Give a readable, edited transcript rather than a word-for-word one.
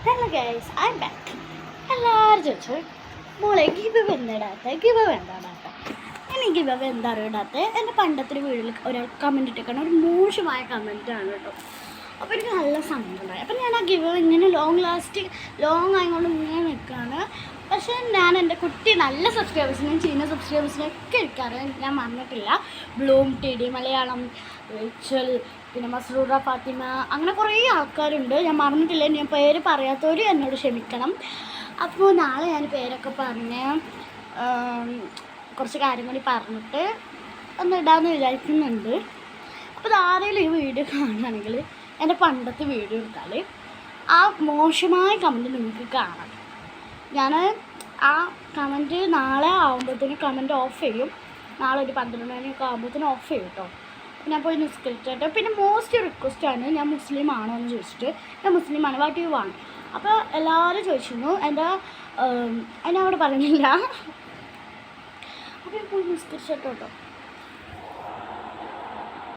Hello guys, I M back. എല്ലാവരും ചോദിച്ചു മോളെ ഗിവ് എന്താടാത്ത ഇനി ഗിവ് എന്താ ഇടാത്ത എൻ്റെ പണ്ടത്തെ വീഡിയോയിൽ ഒരാൾ കമൻറ്റ് ഇട്ടേക്കണം. ഒരു മോശമായ കമൻറ്റാണ് കേട്ടോ. അപ്പോൾ എനിക്ക് നല്ല സങ്കടമായി. അപ്പോൾ ഞാൻ ആ ഗിവ് ഇങ്ങനെ ലോങ് ആയതുകൊണ്ട് ഇങ്ങനെ നിൽക്കുകയാണ്. പക്ഷേ ഞാൻ എൻ്റെ കുട്ടി നല്ല സബ്സ്ക്രൈബേഴ്സിനെയും ചെയ്യുന്ന സബ്സ്ക്രൈബേഴ്സിനൊക്കെ എനിക്കറിയാം. ഞാൻ മറന്നിട്ടില്ല. Bloom T D Malayalam, Rachel, പിന്നെ മസ്റൂറ ഫാത്തിമ, അങ്ങനെ കുറേ ആൾക്കാരുണ്ട്. ഞാൻ മറന്നിട്ടില്ല. ഞാൻ പേര് പറയാത്തവർ എന്നോട് ക്ഷമിക്കണം. അപ്പോൾ നാളെ ഞാൻ പേരൊക്കെ പറഞ്ഞ് കുറച്ച് കാര്യം കൂടി പറഞ്ഞിട്ട് ഒന്ന് ഇടാമെന്ന് വിചാരിക്കുന്നുണ്ട്. അപ്പോൾ ആരെങ്കിലും ഈ വീഡിയോ കാണുകയാണെങ്കിൽ എൻ്റെ പണ്ടത്തെ വീഡിയോ എടുത്താൽ ആ മോശമായ കമൻറ്റ് നിങ്ങൾക്ക് കാണാം. ഞാൻ ആ കമൻറ്റ് നാളെ ആകുമ്പോഴത്തേനും കമൻറ്റ് ഓഫ് ചെയ്യും. നാളെ ഒരു 12 മണിയൊക്കെ ആകുമ്പോഴത്തേനും ഓഫ് ചെയ്യും കേട്ടോ. ഞാൻ പോയി നിസ്കരിച്ചിട്ട് പിന്നെ മോസ്റ്റ് റിക്വസ്റ്റാണ് ഞാൻ മുസ്ലിം ആണോ എന്ന് ചോദിച്ചിട്ട്. ഞാൻ മുസ്ലിമാണ്, വാട്ട് യു വാണ്ട്. അപ്പോൾ എല്ലാവരും ചോദിച്ചിരുന്നു. എൻ്റെ അതിനവിടെ പറയുന്നില്ല. അപ്പോൾ ഞാൻ പോയി നിസ്കരിച്ചിട്ടോ കേട്ടോ.